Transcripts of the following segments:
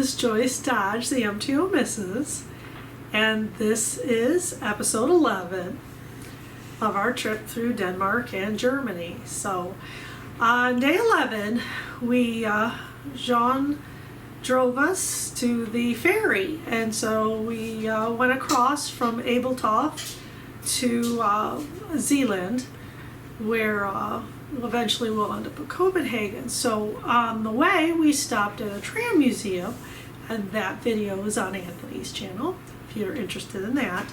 is Joyce Dodge, the MTO Mrs., and this is episode 11 of our trip through Denmark and Germany. So on day 11, Jean drove us to the ferry, and so we went across from Ebeltoft to Zeeland, where eventually we'll end up at Copenhagen. So on the way, we stopped at a tram museum, and that video is on Anthony's channel if you're interested in that.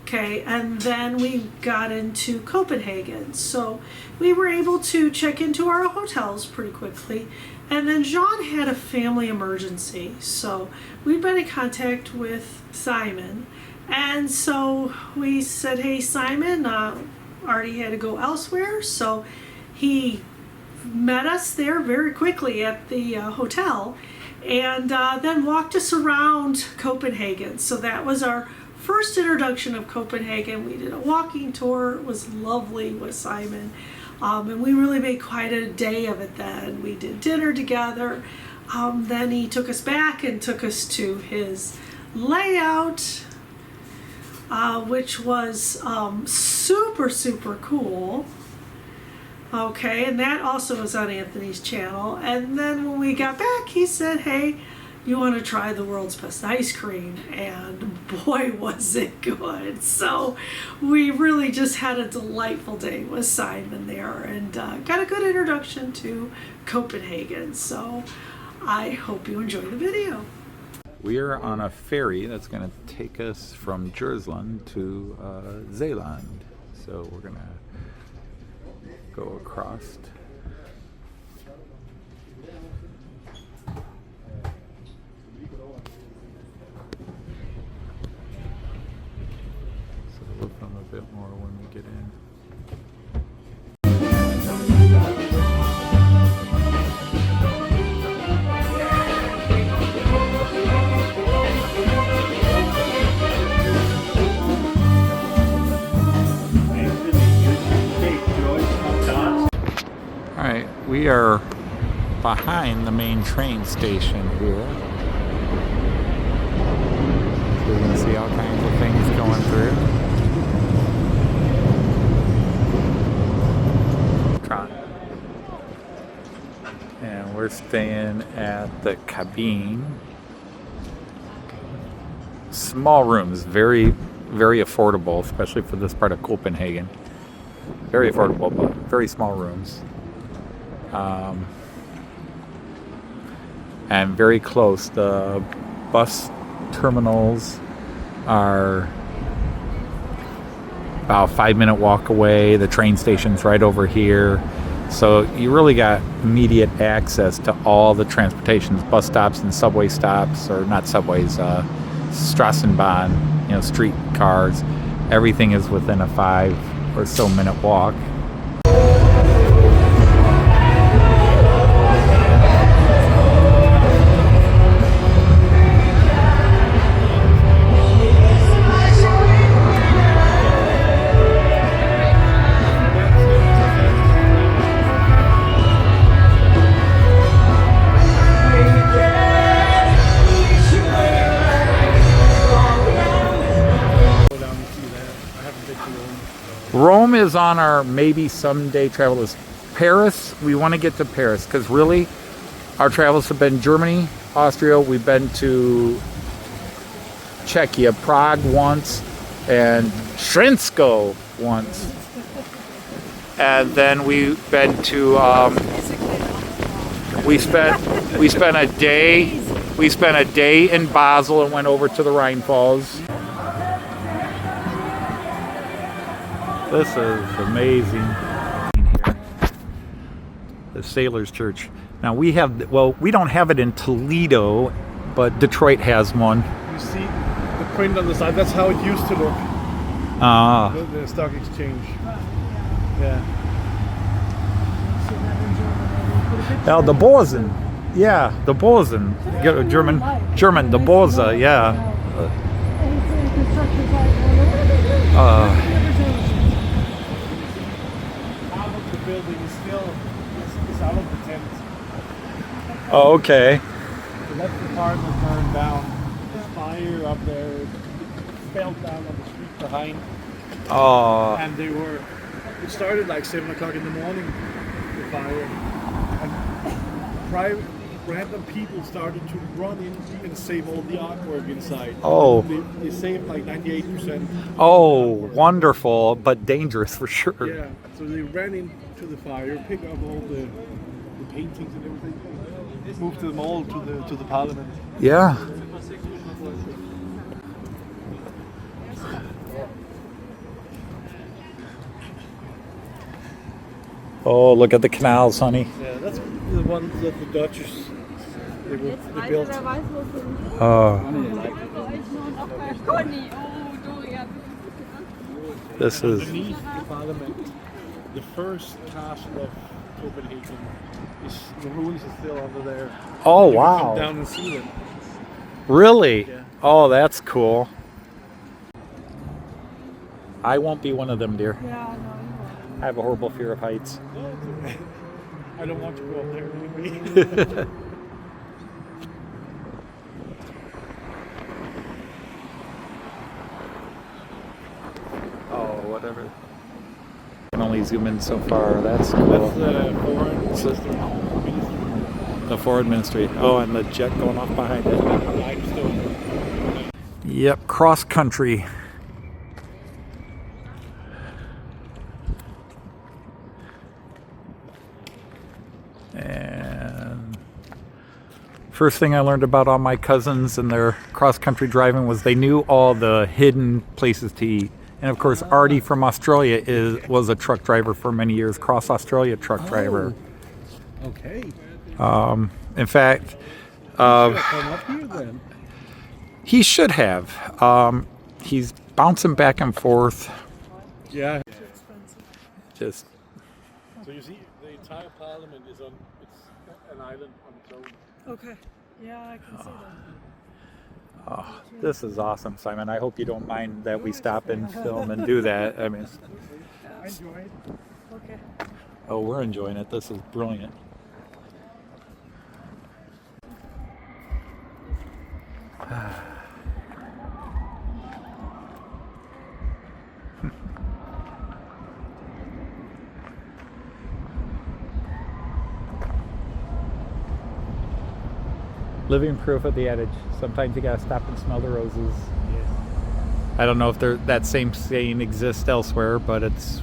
Okay, and then we got into Copenhagen. So we were able to check into our hotels pretty quickly. And then Jean had a family emergency. So we've been in contact with Simon. And so we said, hey, Simon, already had to go elsewhere. So he met us there very quickly at the hotel and then walked us around Copenhagen. So that was our first introduction of Copenhagen. We did a walking tour. It was lovely with Simon. And we really made quite a day of it then. We did dinner together. Then he took us back and took us to his layout, which was super, super cool. Okay, and that also is on Anthony's channel. And then when we got back, he said, hey, you want to try the world's best ice cream? And boy, was it good. So we really just had a delightful day with Simon there and got a good introduction to Copenhagen. So I hope you enjoy the video. We are on a ferry that's going to take us from Jersland to Zeeland. So we're going to go across. So we'll film a bit more when we get in. We are behind the main train station here. So we're going to see all kinds of things going through. And we're staying at the cabin. Small rooms, very, very affordable, especially for this part of Copenhagen. Very affordable, but very small rooms. And very close. The bus terminals are about a 5-minute walk away. The train station's right over here. So you really got immediate access to all the transportations, bus stops and subway stops, or not subways, Straßenbahn, street cars. Everything is within a 5 or so minute walk. Rome is on our maybe someday travel list. Paris, we want to get to Paris because really our travels have been Germany, Austria, we've been to Czechia, Prague once, and Srinsko once. And then we've been to we spent a day in Basel and went over to the Rhine Falls. This is amazing here. The Sailors Church. Now we don't have it in Toledo, but Detroit has one. You see the print on the side, that's how it used to look. The stock exchange. Yeah. Now the Börsen. Yeah, the Börsen. German, the Börse, yeah. Building is still out of the tent. Oh, okay. that's the part that burned down. This fire up there, it fell down on the street behind. Oh. And it started like 7 o'clock in the morning, the fire. And random people started to run in and save all the artwork inside. Oh. They saved like 98%. Oh, wonderful, but dangerous for sure. Yeah, so they ran into the fire, picked up all the paintings and everything, moved them all to the parliament. Yeah. Oh, look at the canals, honey. Yeah, that's the ones that the Dutch they built. Oh. This is Underneath the parliament, the first castle of Copenhagen the ruins are still under there. Oh, You can wow. come down and see them. Really? Yeah. Oh, that's cool. I won't be one of them, dear. Yeah, no, you won't. I have a horrible fear of heights. No, it's okay. I don't want to go up there anyway. Oh, whatever. I can only zoom in so far. That's cool. That's the foreign ministry. The foreign ministry. Oh, and the jet going off behind it. Limestone. Yep, cross country. And first thing I learned about all my cousins and their cross country driving was they knew all the hidden places to eat. And of course, Artie from Australia was a truck driver for many years, cross Australia truck driver. Okay. In fact, Should I come up here then? he should have. He's bouncing back and forth. Yeah. Just So you see, the entire parliament it's an island on its own. Okay. Yeah, I can see that. oh, this is awesome, Simon. I hope you don't mind that we stop and film and do that. I mean, I enjoy it. Okay. oh, we're enjoying it. This is brilliant. Living proof of the adage. Sometimes you gotta stop and smell the roses. Yes. I don't know if that same saying exists elsewhere, but it's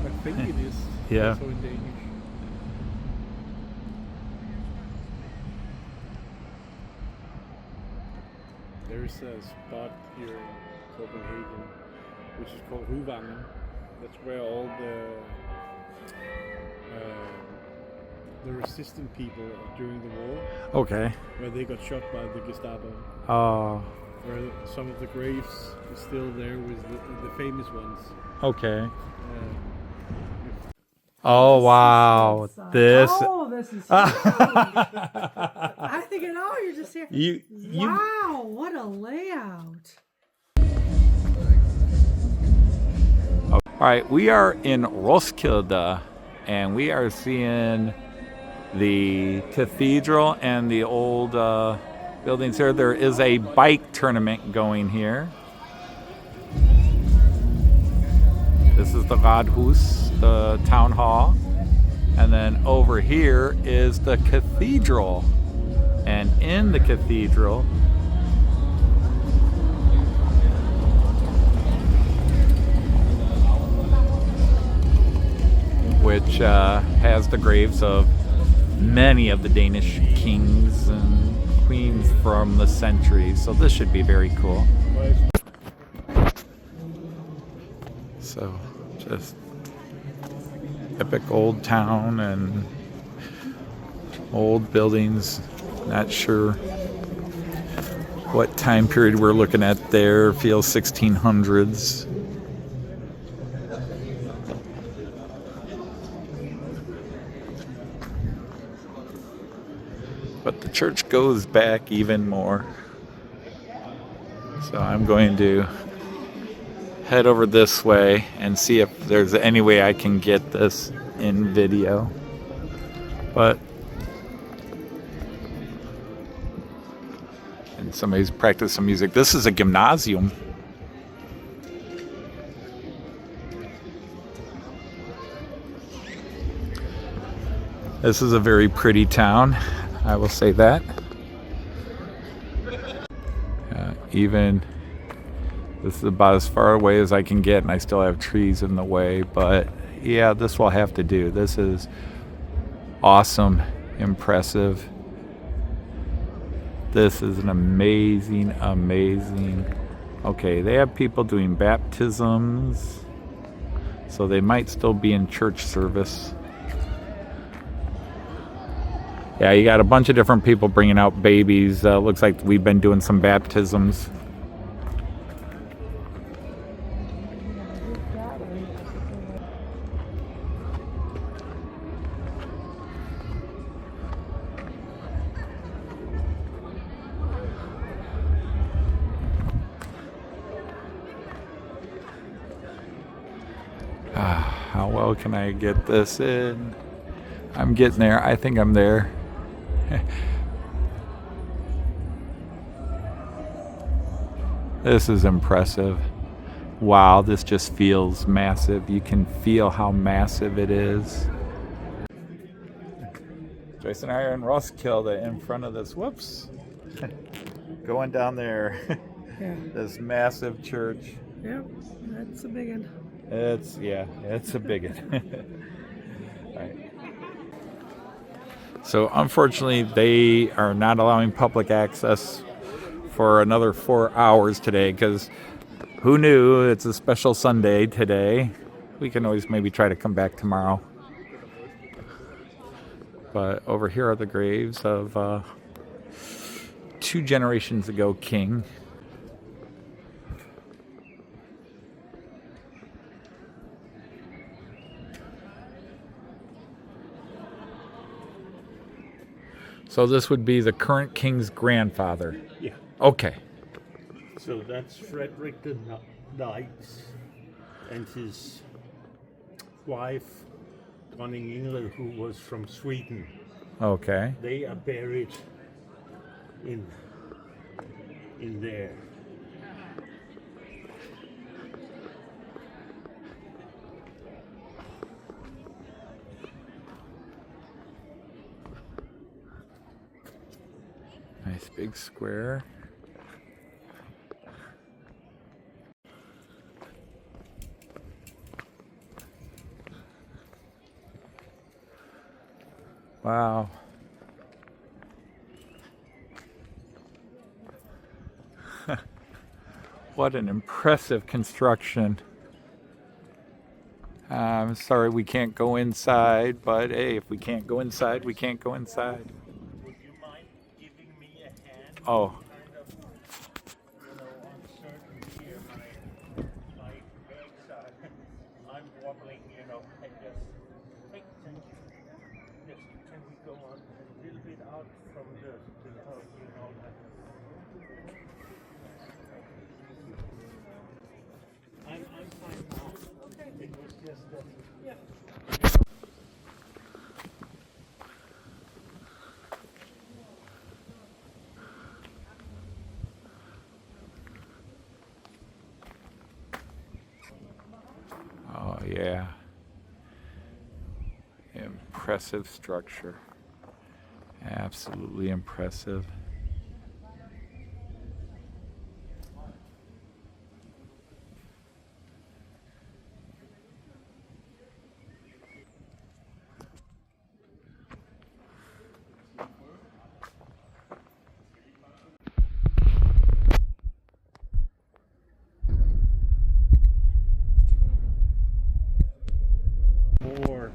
I think it is. Yeah. Also in Danish. There is a spot here in Copenhagen which is called Huvangen. That's where all the resistant people during the war, okay. where they got shot by the Gestapo. Oh, Where some of the graves are still there with the famous ones. okay. Uh, Oh wow, this. Oh, this is. I think it all. You're just here. You. Wow, what a layout. All right, we are in Roskilde, and we are seeing the cathedral and the old buildings here. There is a bike tournament going here. This is the Radhus, the town hall. And then over here is the cathedral. And in the cathedral, which has the graves of many of the Danish kings and queens from the centuries. So this should be very cool. So just epic old town and old buildings. Not sure what time period we're looking at there. Feels 1600s. But the church goes back even more. So I'm going to head over this way and see if there's any way I can get this in video. But And somebody's practicing some music. This is a gymnasium. This is a very pretty town, I will say that. Even this is about as far away as I can get, and I still have trees in the way, but yeah, this will have to do. This is awesome, impressive. This is an amazing, amazing. Okay, they have people doing baptisms, so they might still be in church service. Yeah, you got a bunch of different people bringing out babies. Looks like we've been doing some baptisms. How well can I get this in? I'm getting there. I think I'm there. This is impressive. Wow, this just feels massive. You can feel how massive it is. Joyce and I are in Roskilde in front of this, whoops, going down there. Yeah. This massive church. Yep, that's a big one. It's a big one. All right. So unfortunately, they are not allowing public access for another 4 hours today, because who knew it's a special Sunday today. We can always maybe try to come back tomorrow. But over here are the graves of 2 generations ago king. So this would be the current king's grandfather. Yeah. Okay. So that's Frederick the Ninth and his wife, Dronning Ingrid, who was from Sweden. Okay. They are buried in there. Nice big square. Wow. What an impressive construction. I'm sorry we can't go inside, but hey, if we can't go inside, we can't go inside. Would you mind giving me a hand? Oh. Kind of, uncertain here. My legs are, I'm wobbling, I just, thank you. Yes, can we go on a little bit out from the I'm fine now. Okay. It was just that. Yeah. Oh yeah. Impressive structure. Absolutely impressive. More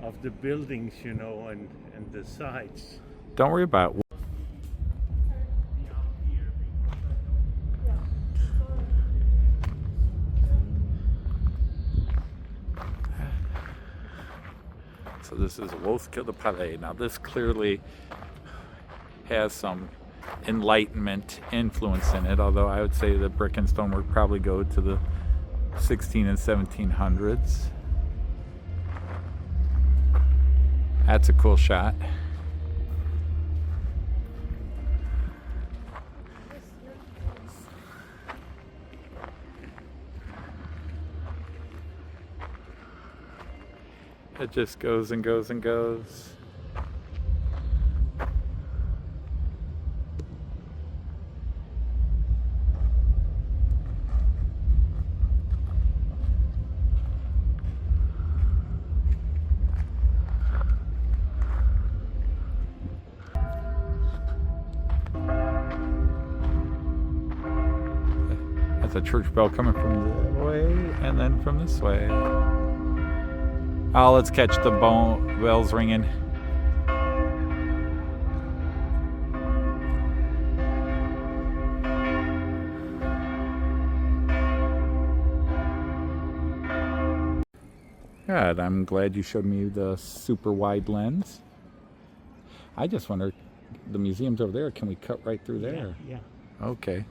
of the buildings, and the sides. Don't worry about it. So this is Roskilde Palais. Now this clearly has some Enlightenment influence in it, although I would say the brick and stonework probably go to the 16 and 1700s. That's a cool shot. It just goes and goes and goes. That's a church bell coming from the way and then from this way. Oh, let's catch the bells ringing. Good, I'm glad you showed me the super wide lens. I just wonder, the museum's over there, can we cut right through there? Yeah. Okay,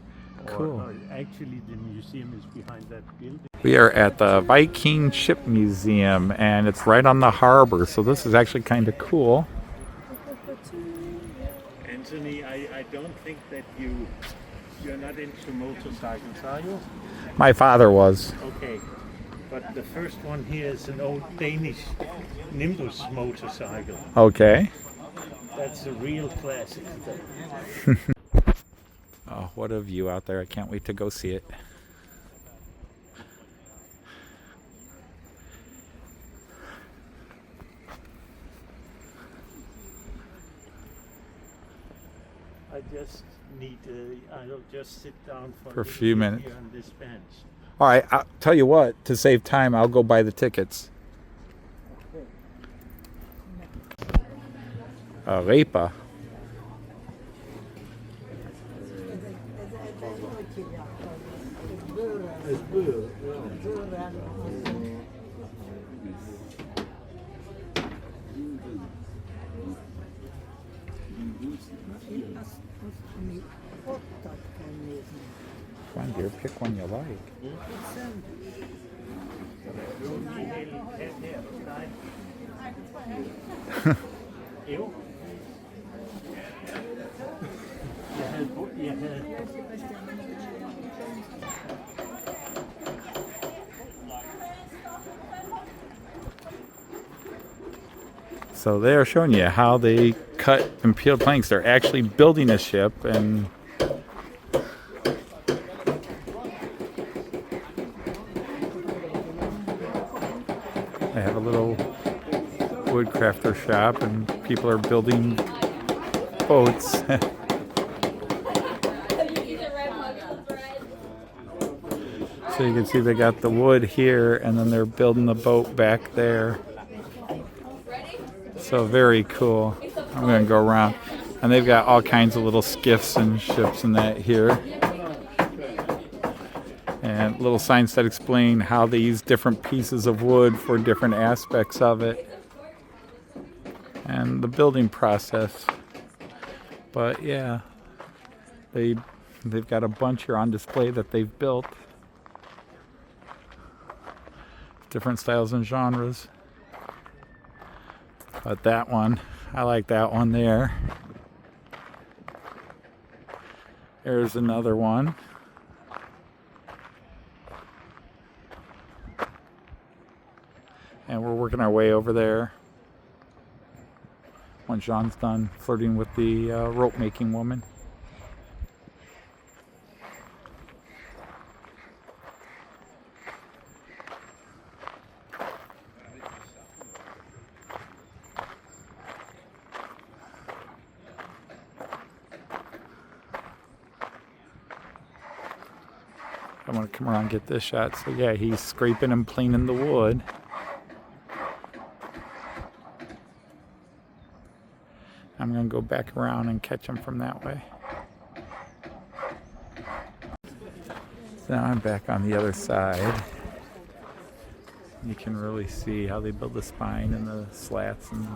cool. Or actually, the museum is behind that building. We are at the Viking Ship Museum, and it's right on the harbor, so this is actually kind of cool. Anthony, I don't think that you're not into motorcycles, are you? My father was. Okay, but the first one here is an old Danish Nimbus motorcycle. Okay. That's a real classic. Oh, what a view out there. I can't wait to go see it. I just need I'll just sit down For a few minutes. Here on this bench. All right, I'll tell you what, to save time, I'll go buy the tickets. Repa. Come on, dear, pick one you like. So they're showing you how they cut and peel planks. They're actually building a ship, and they have a little woodcrafter shop, and people are building boats. So you can see they got the wood here, and then they're building the boat back there. So very cool. I'm going to go around. And they've got all kinds of little skiffs and ships and that here. And little signs that explain how they use different pieces of wood for different aspects of it. And the building process. But yeah, they've got a bunch here on display that they've built. Different styles and genres. But that one, I like that one there. There's another one. And we're working our way over there. When Jean's done flirting with the rope making woman. I want to come around and get this shot. So yeah, he's scraping and planing the wood. I'm going to go back around and catch him from that way. So now I'm back on the other side. You can really see how they build the spine and the slats and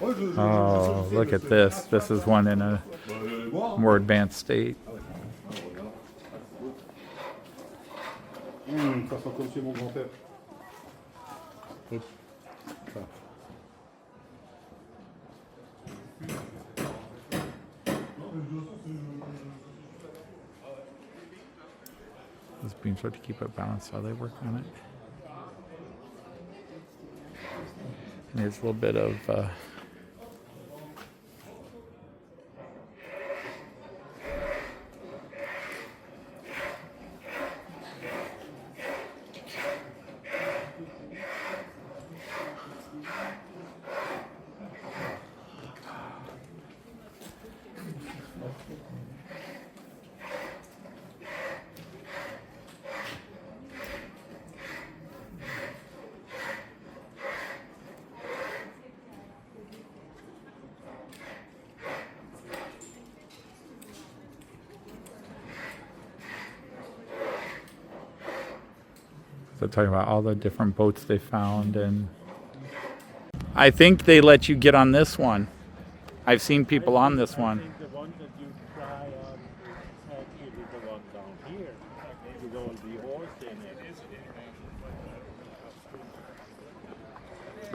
Oh, look at this. This is one in a more advanced state. Ça sent comme chez mon grand-père. Hop. Ça. These beams are to keep it balanced while they work on it. And here's a little bit of they're talking about all the different boats they found, and I think they let you get on this one. I've seen people on this I one. think the one that you try on is actually the one down here with all the horse in it.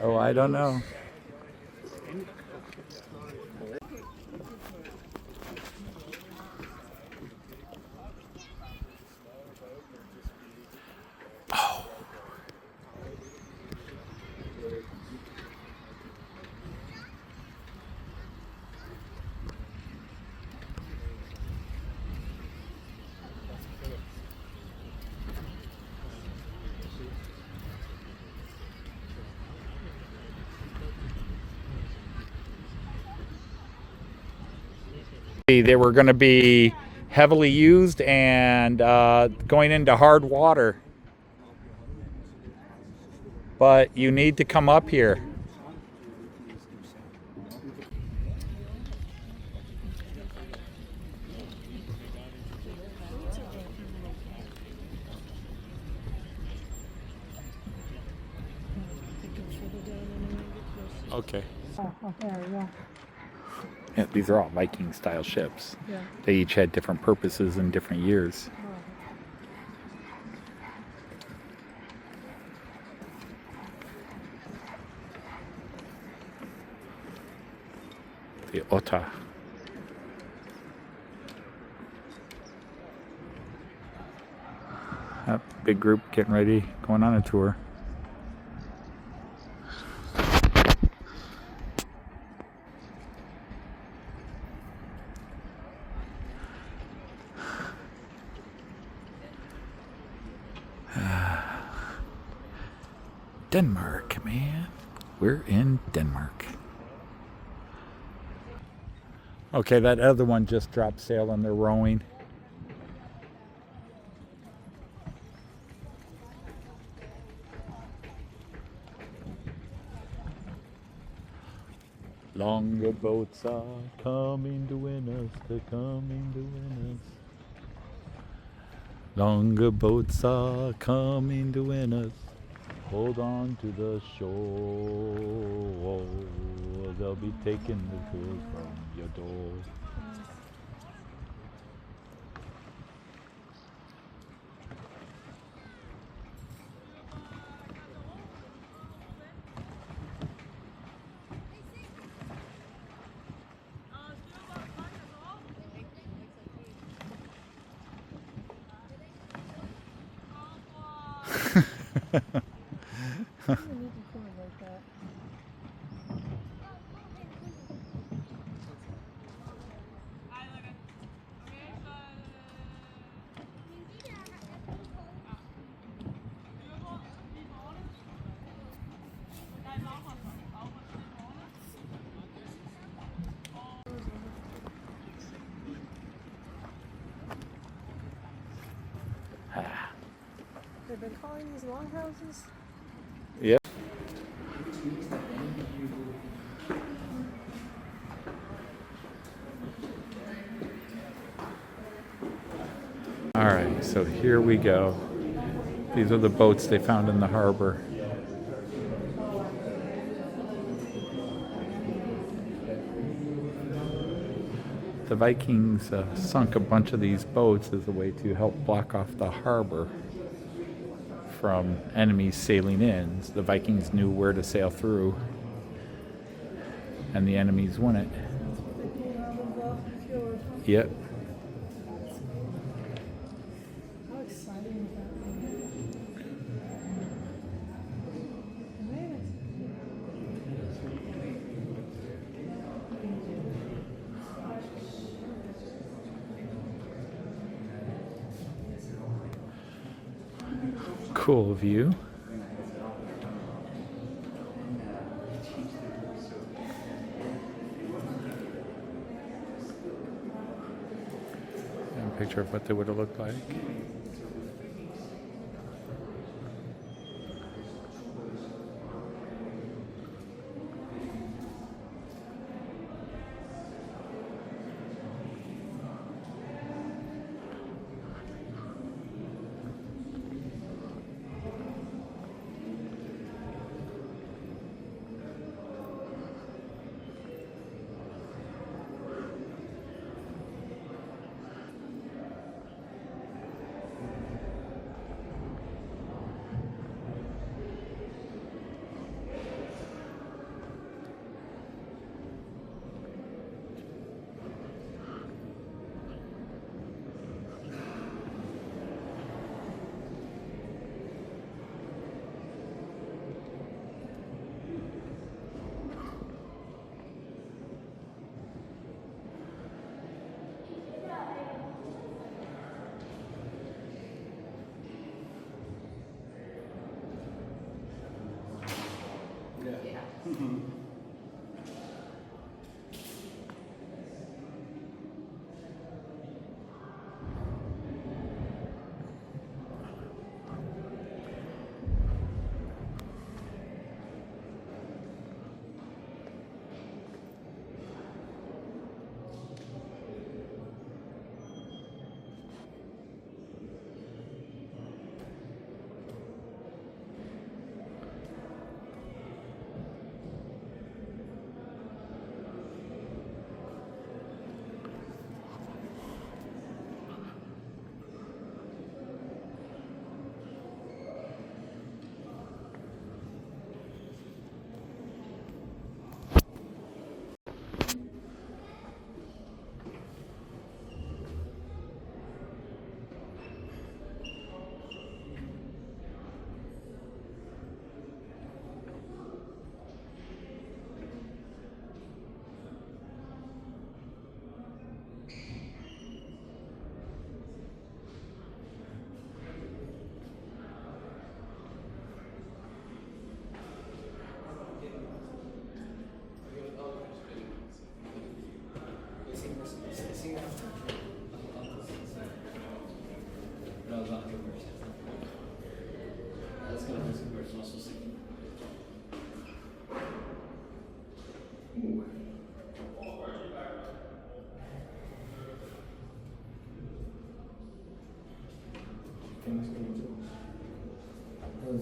Oh, I don't know. They were going to be heavily used and going into hard water. But you need to come up here. Okay. Yeah, these are all Viking style ships. Yeah. They each had different purposes in different years. The Otta. Yep, big group getting ready, going on a tour. Denmark, man. We're in Denmark. Okay, that other one just dropped sail and they're rowing. Longer boats are coming to win us, they're coming to win us. Longer boats are coming to win us. Hold on to the shore, they'll be taking the fill from your door. They've been calling these longhouses? Yep. All right, so here we go. These are the boats they found in the harbor. the Vikings sunk a bunch of these boats as a way to help block off the harbor from enemies sailing in. So the Vikings knew where to sail through, and the enemies wouldn't. Yep. How exciting is that? Cool view. And a picture of what they would have looked like.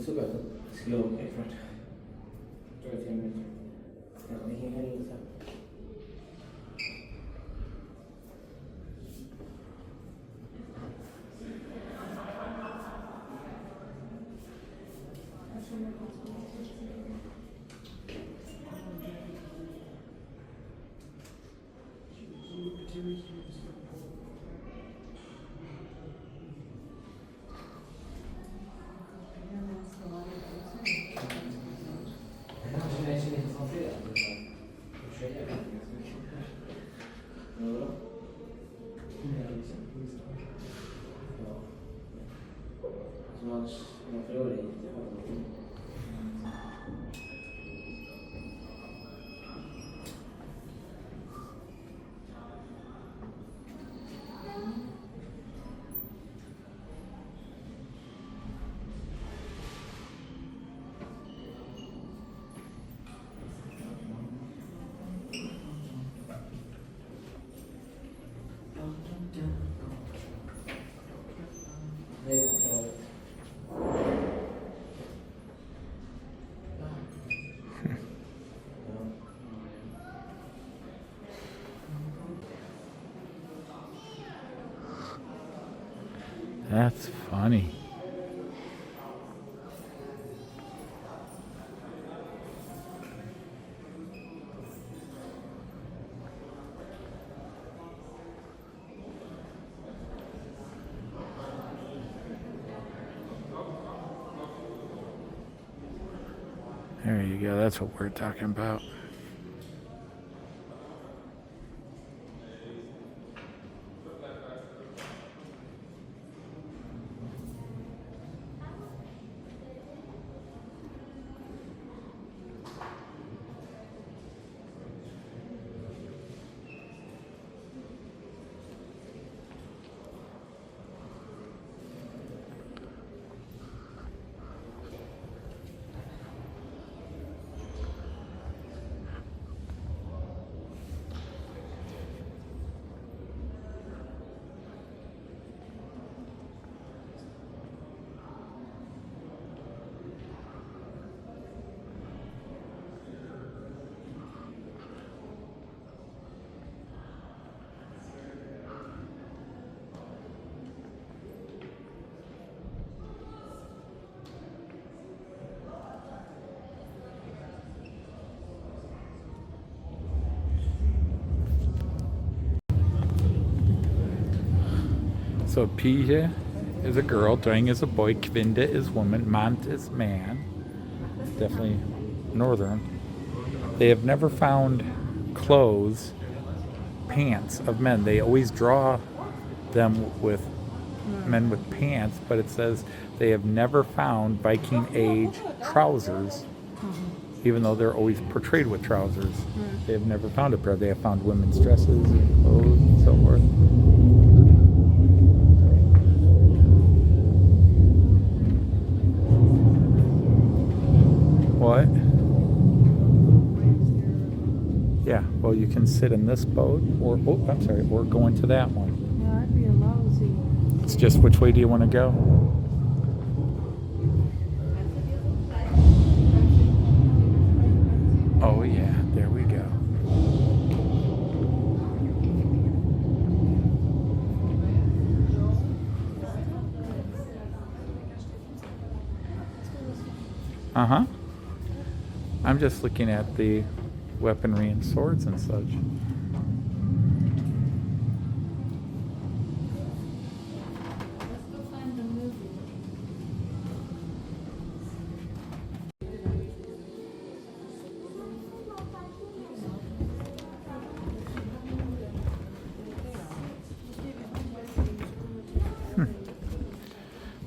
Super slow effort. That's funny. There you go. That's what we're talking about. So Pia is a girl, Dang is a boy, Kvinda is woman, Mant is man. Definitely northern. They have never found clothes, pants of men. They always draw them with men with pants, but it says they have never found Viking age trousers, even though they're always portrayed with trousers. They have never found a pair. They have found women's dresses and clothes and so forth. What? Yeah, well, you can sit in this boat, or, oh, I'm sorry, or go into that one. Yeah, I'd be lousy. It's just which way do you want to go? Oh, yeah, there we go. Uh-huh. I'm just looking at the weaponry and swords and such.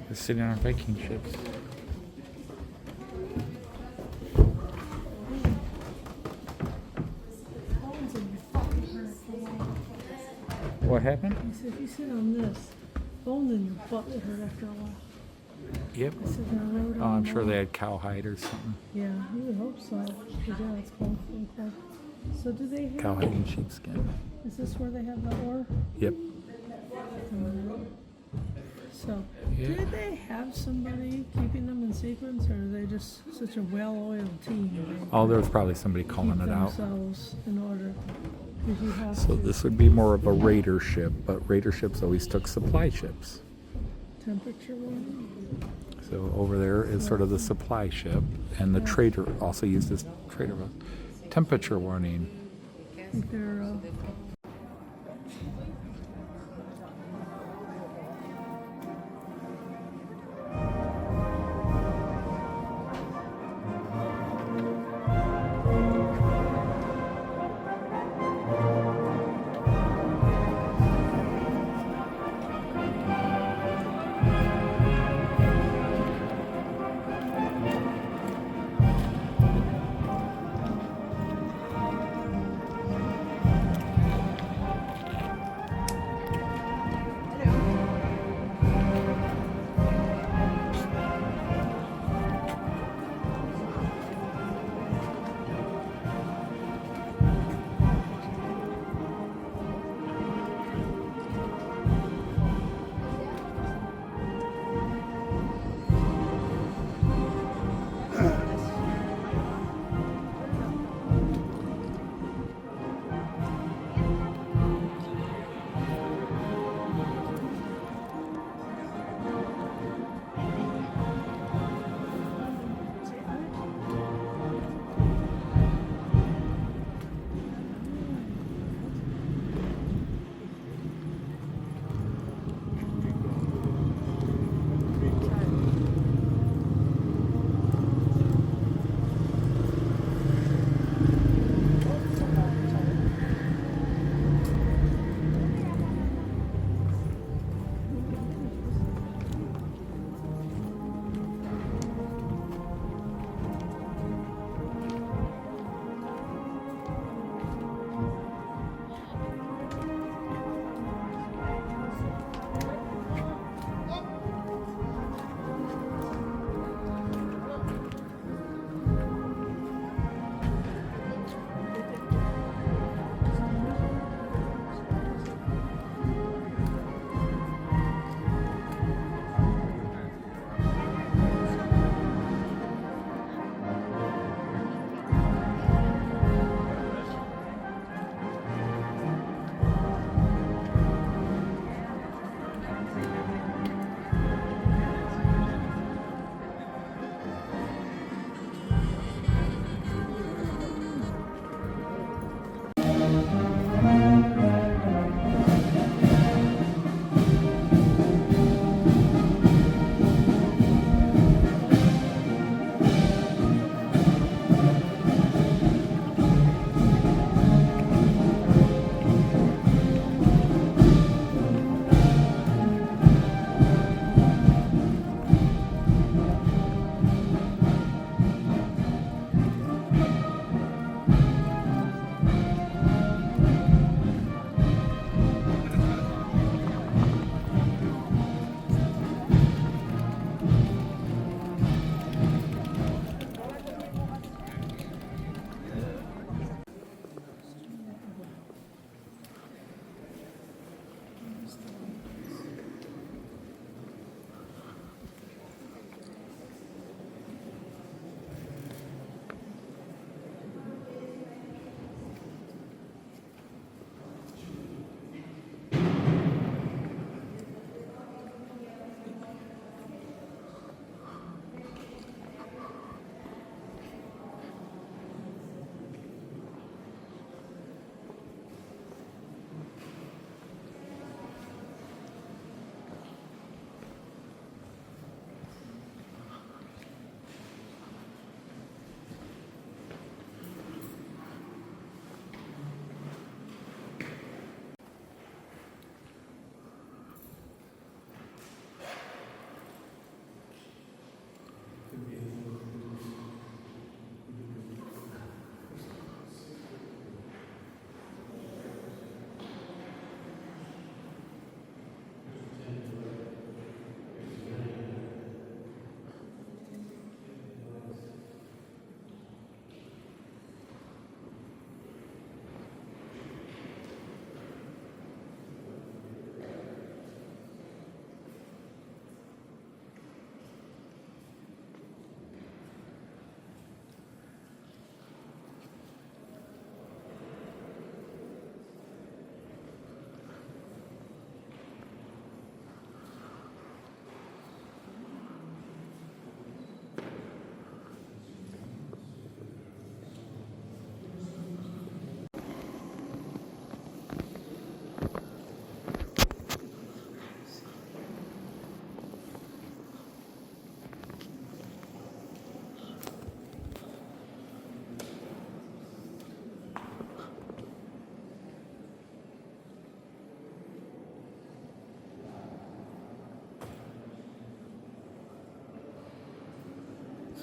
They're sitting on Viking ships. What happened? He said, if you sit on this, bones in your butt would hurt after a while. Yep. I said, "Now, road Oh, on I'm the sure wall." they had cowhide or something. Yeah, you would hope so. 'Cause, yeah, it's cold. So do they have... Cowhide and sheepskin. Is this where they have the ore? Yep. So, Yeah. do they have somebody keeping them in sequence, or are they just such a well-oiled team? They Oh, there was probably somebody calling keep it out. themselves in order. If you have So to. this would be more of a raider ship, but raider ships always took supply ships. Temperature warning? So over there is sort of the supply ship, and the trader also used this trader boat. Temperature warning. I think they're...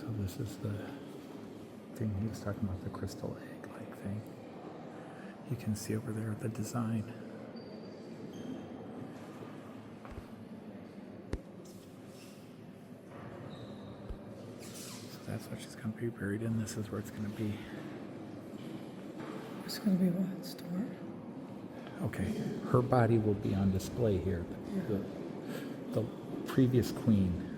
So this is the thing he was talking about, the crystal egg-like thing. You can see over there the design. So that's what she's going to be buried in. This is where it's going to be. It's going to be what? Store? Okay, her body will be on display here. The previous queen.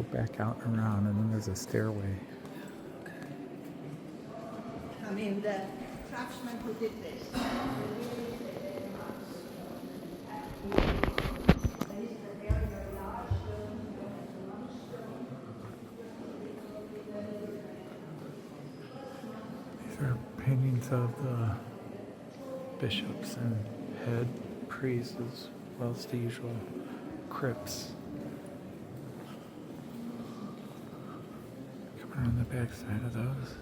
go back out and around, and then there's a stairway. I mean, the craftsman who did this. These are paintings of the bishops and head priests as well as the usual crypts. Coming around the back side of those.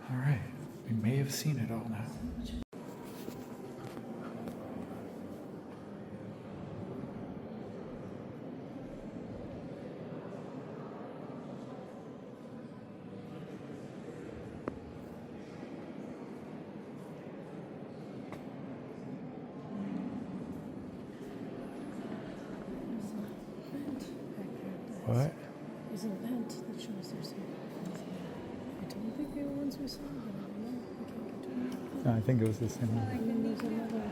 All right, we may have seen it all now. What? There's an event that shows there's some. I don't think they were ones we saw, but I don't know. I can't get to them. No, I think it was the same one. And then there's another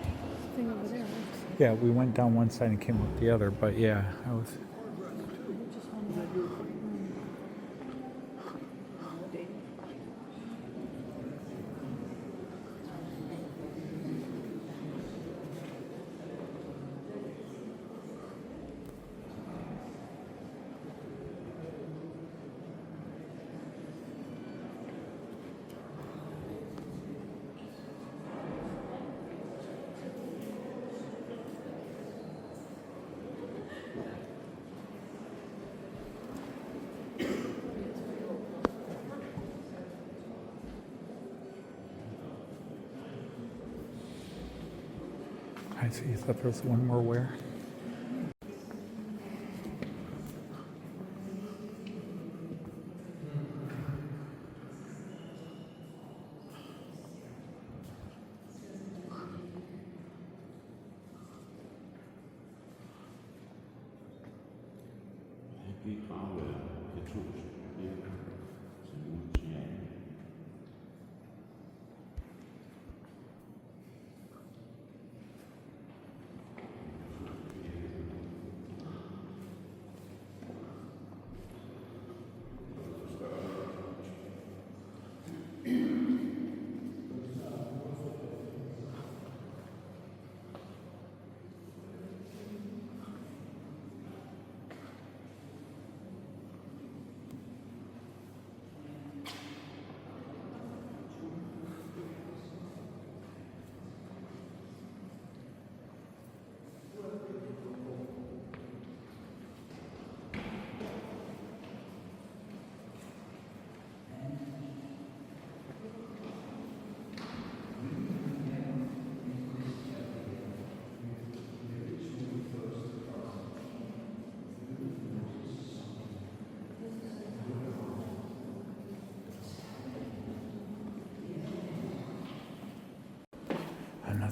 thing over there. Yeah, we went down one side and came up the other, but yeah, I was. Just one I see. You thought there was one more where?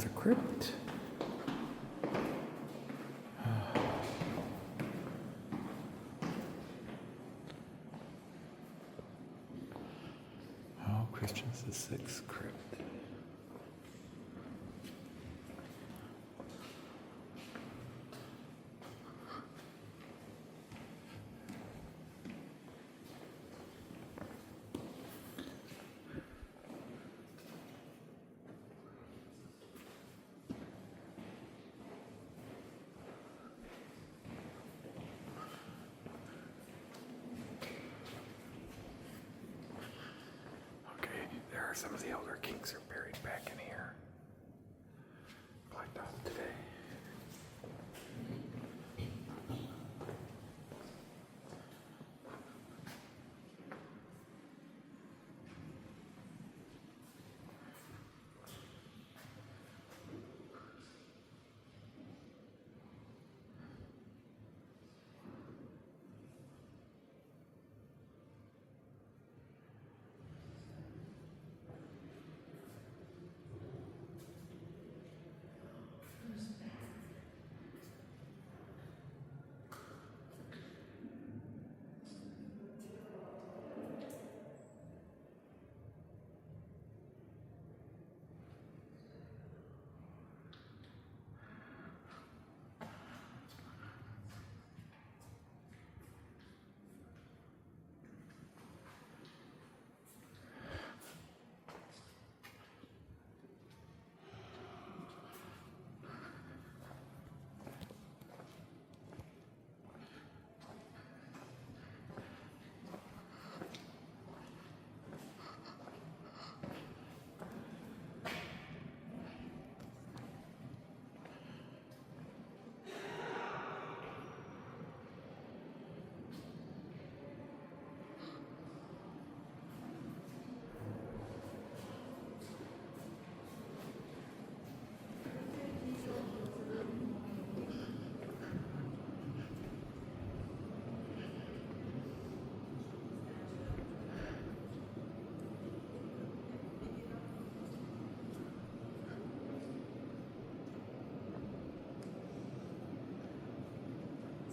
That's a crypt. Oh, Christian's the sixth crypt. Some of the elder kings are buried back in here. Blacked out today.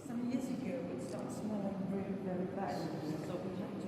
Some years ago, it started smelling very, very bad, so we had to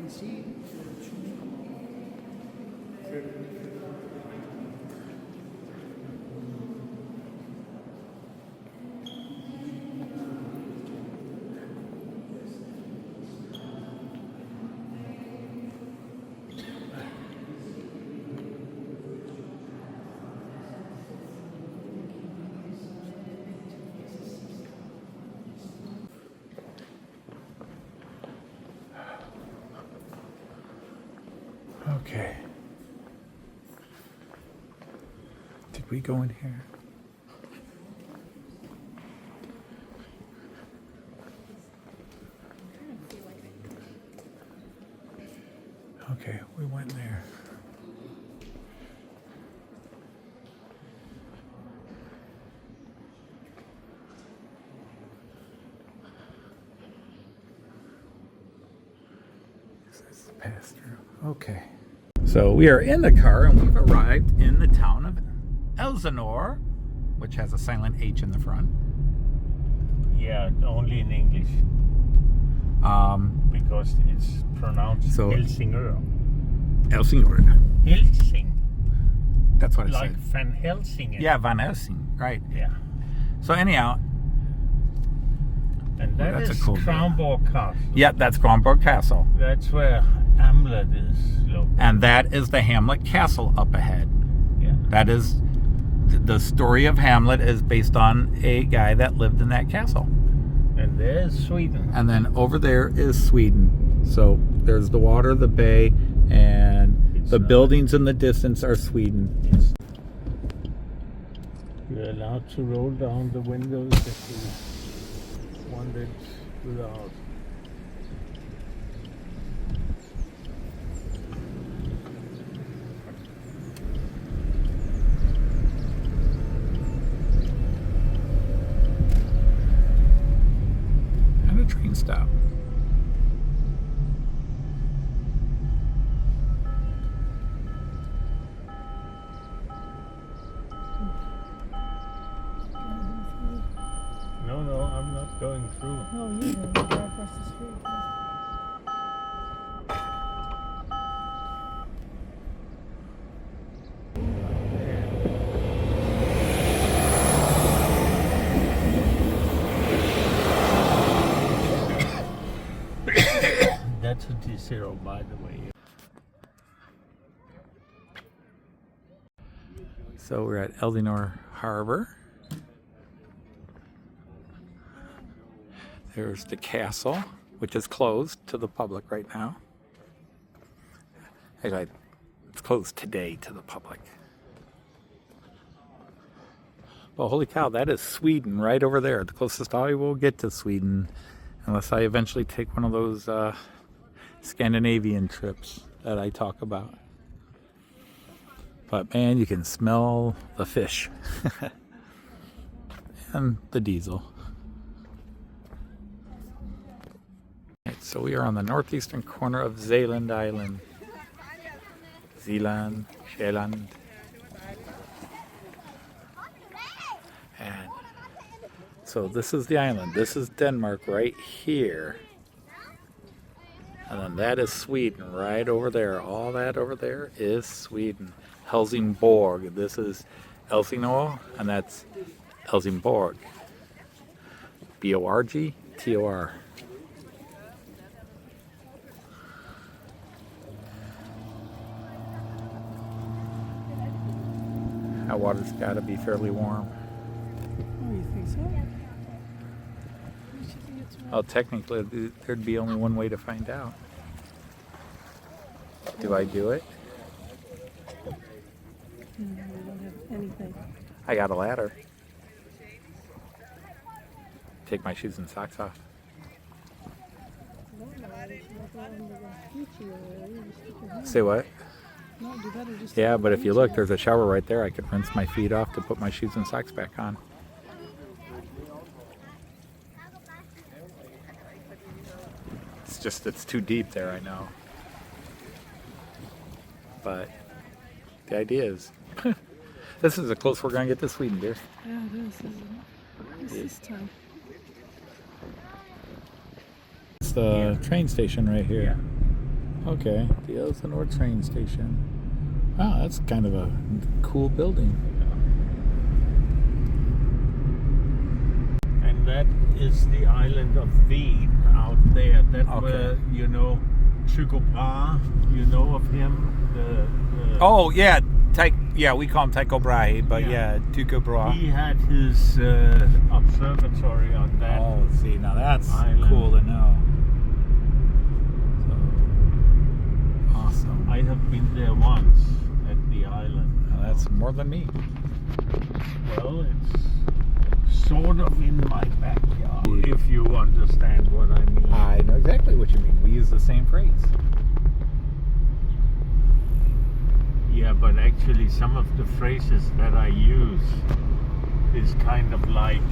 see we go in here? Okay, we went there. This is pass through. Okay. So we are in the car and we've arrived in the town of Helsingor, which has a silent H in the front. Yeah, only in English. Because it's pronounced So- Helsingor. Helsingor. Helsing. That's what it Like said. Van Helsing. Yeah, Van Helsing. Right. Yeah. So anyhow, And that that's a is cool Kronborg Castle. yeah, that's Kronborg Castle. That's where Hamlet is located. And that is the Hamlet Castle up ahead. Yeah. That is, the story of Hamlet is based on a guy that lived in that castle. And there's Sweden. And then over there is Sweden. So there's the water, the bay, and the buildings in the distance are Sweden. Yes. You're allowed to roll down the windows if you want it without. And a train stop. No, I'm not going through. Oh, you know, right across the street. That's a D0, by the way. So we're at Helsingor Harbor. There's the castle, which is closed to the public right now. Actually, it's closed today to the public. Well, holy cow, that is Sweden right over there. The closest I will get to Sweden, unless I eventually take one of those Scandinavian trips that I talk about. But man, you can smell the fish and the diesel. Right, so we are on the northeastern corner of Zeeland Island. Zeeland. And so this is the island. This is Denmark right here. And then that is Sweden right over there. All that over there is Sweden. Helsingborg. This is Helsingor, and that's Helsingborg. B-O-R-G, T-O-R. That water's got to be fairly warm. Oh, you think so? You should think it's warm. Well, technically, there'd be only one way to find out. Do I do it? No, we don't have anything. I got a ladder. Take my shoes and socks off. No, it's not under the Gucci or you just stick your hand. Say what? No, you better just Yeah, stick but your if you Gucci look, on. there's a shower right there. I could rinse my feet off to put my shoes and socks back on. It's just, it's too deep there, I know. But the idea is, this is the closest we're going to get to Sweden, dear. Yeah, it is, isn't it? It's this time. It's the train station right here. Okay, the Helsingor train station. Wow, that's kind of a cool building. And that is the island of Veen out there. That where, you know, Tycho Brahe, you know of him? The Oh, yeah. Yeah, we call him Tycho Brahe, but Yeah. yeah, Tycho Brahe. He had his observatory on that. Oh, see, now that's Island. cool to know. So, awesome. I have been there once at the island. Now that's more than me. Well, it's sort of in my backyard, if you understand what I mean. I know exactly what you mean. We use the same phrase. Yeah, but actually some of the phrases that I use is kind of like